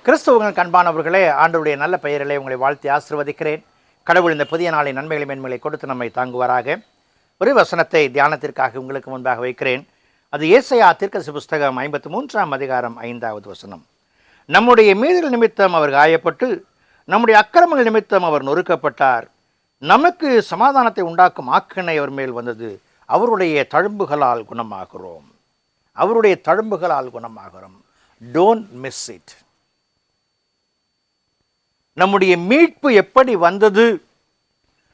கிறிஸ்துவங்கள் அன்பானவர்களே, ஆண்டவருடைய நல்ல பெயரிலே உங்களை வாழ்த்தி ஆசீர்வதிக்கிறேன். கடவுள் இந்த புதிய நாளின் நன்மைகளை மேன்மைகளை கொடுத்து நம்மை தாங்குவாராக. ஒரு வசனத்தை தியானத்திற்காக உங்களுக்கு முன்பாக வைக்கிறேன். அது ஏசாயா தீர்க்கதரிசி புஸ்தகம் 53ஆம் அதிகாரம் 5வது வசனம். நம்முடைய மீறுதல் நிமித்தம் அவர் காயப்பட்டு, நம்முடைய அக்கிரமங்கள் நிமித்தம் அவர் நொறுக்கப்பட்டார். நமக்கு சமாதானத்தை உண்டாக்கும் ஆக்கினை அவர் மேல் வந்தது. அவருடைய தழும்புகளால் குணமாகிறோம். அவருடைய தழும்புகளால் குணமாகிறோம். Don't miss it. நம்முடைய மீட்பு எப்படி வந்தது,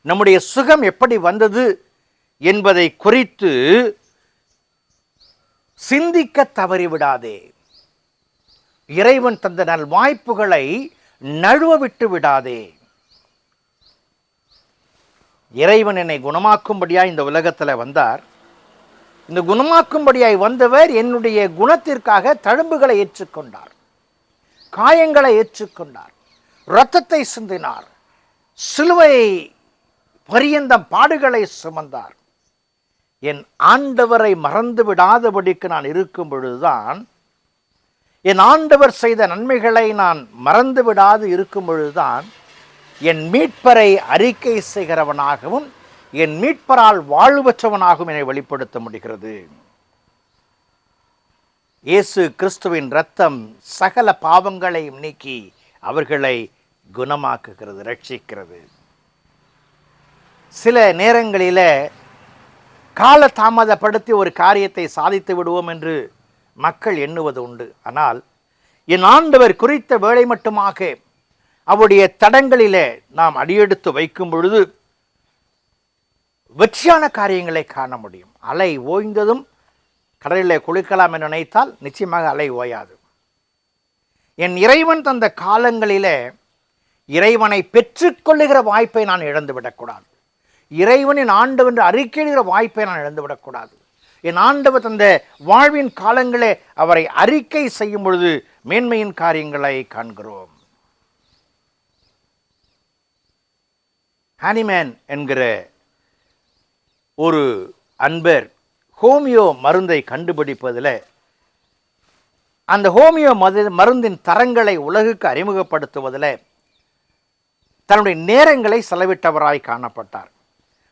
நம்முடைய சுகம் எப்படி வந்தது என்பதை குறித்து சிந்திக்க தவறிவிடாதே. இறைவன் தந்த நல் வாய்ப்புகளை நழுவ விட்டு விடாதே. இறைவன் என்னை குணமாக்கும்படியாய் இந்த உலகத்தில் வந்தார். இந்த குணமாக்கும்படியாய் வந்தவர் என்னுடைய குணத்திற்காக தழும்புகளை ஏற்றுக்கொண்டார், காயங்களை ஏற்றுக்கொண்டார், இரத்தத்தை சிந்தினார், சிலுவை பரியந்தம் பாடுகளை சுமந்தார். என் ஆண்டவரை மறந்து விடாதபடிக்கு நான் இருக்கும் பொழுதுதான், என் ஆண்டவர் செய்த நன்மைகளை நான் மறந்து விடாது இருக்கும் பொழுதுதான் என் மீட்பரை அறிக்கை செய்கிறவனாகவும் என் மீட்பரால் வாழ்வு பெற்றவனாகவும் என்னை வெளிப்படுத்த முடிகிறது. இயேசு கிறிஸ்துவின் இரத்தம் சகல பாவங்களையும் நீக்கி அவர்களை குணமாக்குகிறது, ரட்சிக்கிறது. சில நேரங்களில் கால தாமதப்படுத்தி ஒரு காரியத்தை சாதித்து விடுவோம் என்று மக்கள் எண்ணுவது உண்டு. ஆனால் என் ஆண்டவர் குறித்த வேளை மட்டுமாக அவருடைய தடங்களிலே நாம் அடியெடுத்து வைக்கும் பொழுது வெற்றியான காரியங்களை காண முடியும். அலை ஓய்ந்ததும் கடலிலே குளிக்கலாம் என்று நினைத்தால் நிச்சயமாக அலை ஓயாது. என் இறைவன் தந்த காலங்களிலே இறைவனை பெற்றுக்கொள்ளுகிற வாய்ப்பை நான் இழந்துவிடக்கூடாது. இறைவனின் ஆண்டவர் என்று அறிக்கையிடுகிற வாய்ப்பை நான் இழந்துவிடக்கூடாது. என் ஆண்டவர் தந்த வாழ்வின் காலங்களே அவரை அறிக்கை செய்யும் பொழுது மேன்மையின் காரியங்களை காண்கிறோம். ஹானிமேன் என்கிற ஒரு அன்பர் ஹோமியோ மருந்தை கண்டுபிடிப்பதில், அந்த ஹோமியோ மருந்தின் தரங்களை உலகுக்கு அறிமுகப்படுத்துவதில் தன்னுடைய நேரங்களை செலவிட்டவராய் காணப்பட்டார்.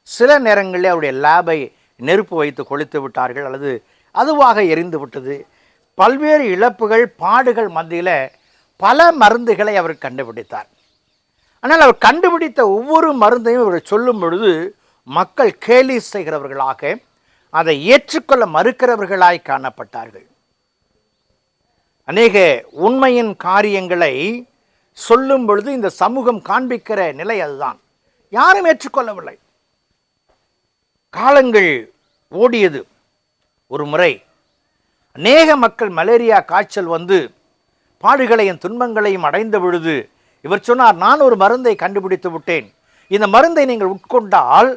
சில நேரங்களில் அவருடைய லேபை நெருப்பு வைத்து கொளுத்து விட்டார்கள், அல்லது அதுவாக எரிந்து விட்டது. பல்வேறு இழப்புகள் பாடுகள் மத்தியில் பல மருந்துகளை அவர் கண்டுபிடித்தார். ஆனால் அவர் கண்டுபிடித்த ஒவ்வொரு மருந்தையும் அவர் சொல்லும் பொழுது மக்கள் கேலி செய்கிறவர்களாக, அதை ஏற்றுக்கொள்ள மறுக்கிறவர்களாய் காணப்பட்டார்கள். அநேக உண்மையின் காரியங்களை சொல்லும் பொழுது இந்த சமூகம் காண்பிக்கிற நிலை அதுதான். யாரும் ஏற்றுக்கொள்ளவில்லை. காலங்கள் ஓடியது. ஒரு முறை அநேக மக்கள் மலேரியா காய்ச்சல் வந்து பாடுகளையும் துன்பங்களையும் அடைந்த பொழுது இவர் சொன்னார், நான் ஒரு மருந்தை கண்டுபிடித்து விட்டேன். இந்த மருந்தை நீங்கள் உட்கொண்டால்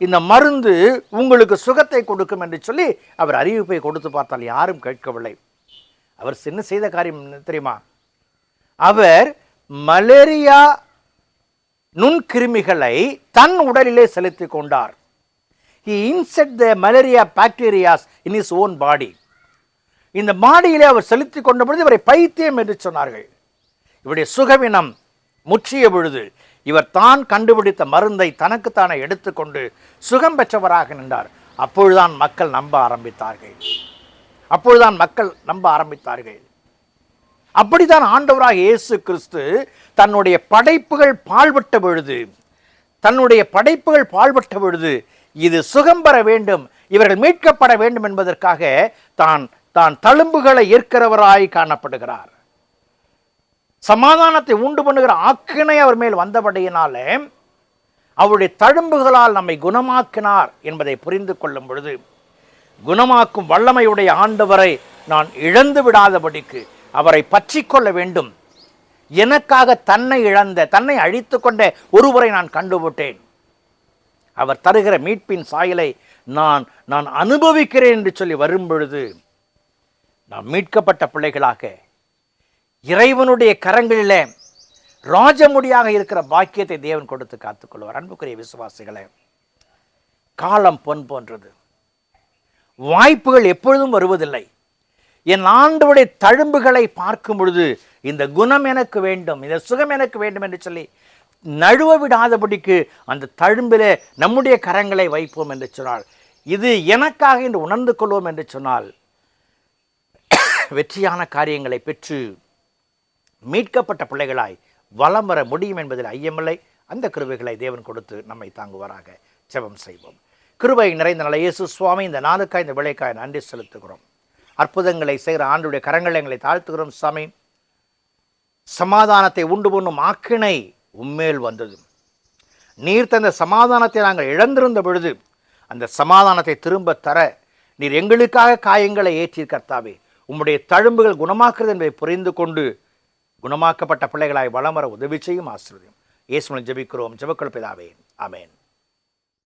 இந்த மருந்து உங்களுக்கு சுகத்தை கொடுக்கும் என்று சொல்லி அவர் அறிவிப்பை கொடுத்து பார்த்தால் யாரும் கேட்கவில்லை. அவர் என்ன செய்த காரியம் தெரியுமா? அவர் மலேரியா நுண்கிருமிகளை தன் உடலிலே செலுத்தி கொண்டார். He inserted the malaria bacteria in his own body. இந்த பாடியிலே அவர் செலுத்தி கொண்ட பொழுது இவரை பைத்தியம் என்று சொன்னார்கள். இவருடைய சுகவினம் முற்றிய பொழுது இவர் தான் கண்டுபிடித்த மருந்தை தனக்குத்தானே எடுத்துக்கொண்டு சுகம் பெற்றவராக நின்றார். அப்பொழுதுதான் மக்கள் நம்ப ஆரம்பித்தார்கள். அப்படித்தான் ஆண்டவராக இயேசு கிறிஸ்து தன்னுடைய படைப்புகள் பாழ்பட்ட பொழுது இது சுகம் பெற வேண்டும், இவர்கள் மீட்கப்பட வேண்டும் என்பதற்காக தான் தழும்புகளை ஏற்கிறவராய் காணப்படுகிறார். சமாதானத்தை உண்டு பண்ணுகிற ஆக்கினை அவர் மேல் வந்தபடியினாலே அவருடைய தழும்புகளால் நம்மை குணமாக்கினார் என்பதை புரிந்து கொள்ளும் பொழுது, குணமாக்கும் வல்லமையுடைய ஆண்டவரை நான் இழந்து விடாதபடிக்கு அவரை பற்றி கொள்ள வேண்டும். எனக்காக தன்னை அழித்து கொண்ட ஒருவரை நான் கண்டுவிட்டேன். அவர் தருகிற மீட்பின் சாயலை நான் அனுபவிக்கிறேன் என்று சொல்லி வரும் பொழுது நாம் மீட்கப்பட்ட பிள்ளைகளாக இறைவனுடைய கரங்களிலே ராஜமுடியாக இருக்கிற பாக்கியத்தை தேவன் கொடுத்து காத்துக்கொள்வார். அன்புக்குரிய விசுவாசிகளே, காலம் பொன் போன்றது. வாய்ப்புகள் எப்பொழுதும் வருவதில்லை. என் ஆண்டவருடைய தழும்புகளை பார்க்கும் பொழுது இந்த குணம் எனக்கு வேண்டும், இந்த சுகம் எனக்கு வேண்டும் என்று சொல்லி நழுவ விடாதபடிக்கு அந்த தழும்பிலே நம்முடைய கரங்களை வைப்போம் என்று சொன்னால், இது எனக்காக என்று உணர்ந்து கொள்வோம் என்று சொன்னால், வெற்றியான காரியங்களை பெற்று மீட்கப்பட்ட பிள்ளைகளாய் வலம் வர முடியும் என்பதில் ஐயமில்லை. அந்த கிருபைகளை தேவன் கொடுத்து நம்மை தாங்குவாராக. ஜெபம் செய்வோம். கிருபை நிறைந்த நல்ல இயேசு சுவாமி, இந்த நாளுக்காய் இந்த விளைக்காய் நன்றி செலுத்துகிறோம். அற்புதங்களை செய்கிற ஆண்டுடைய கரங்களை எங்களை தாழ்த்துகிறோம் சாமி. சமாதானத்தை உண்டு பண்ணும் ஆக்கினை உம்மேல் வந்தது. நீர் தந்த சமாதானத்தை நாங்கள் இழந்திருந்த பொழுது அந்த சமாதானத்தை திரும்ப தர நீர் எங்களுக்காக காயங்களை ஏற்றி கர்த்தாவே, உம்முடைய தழும்புகள் குணமாக்குறது என்பதை புரிந்து கொண்டு குணமாக்கப்பட்ட பிள்ளைகளாய் வலம் வர உதவி செய்யும். ஆசீர்வதியும். இயேசுவின் ஜெபிக்கிறோம் ஜெபங்கள் பிதாவே, ஆமென்.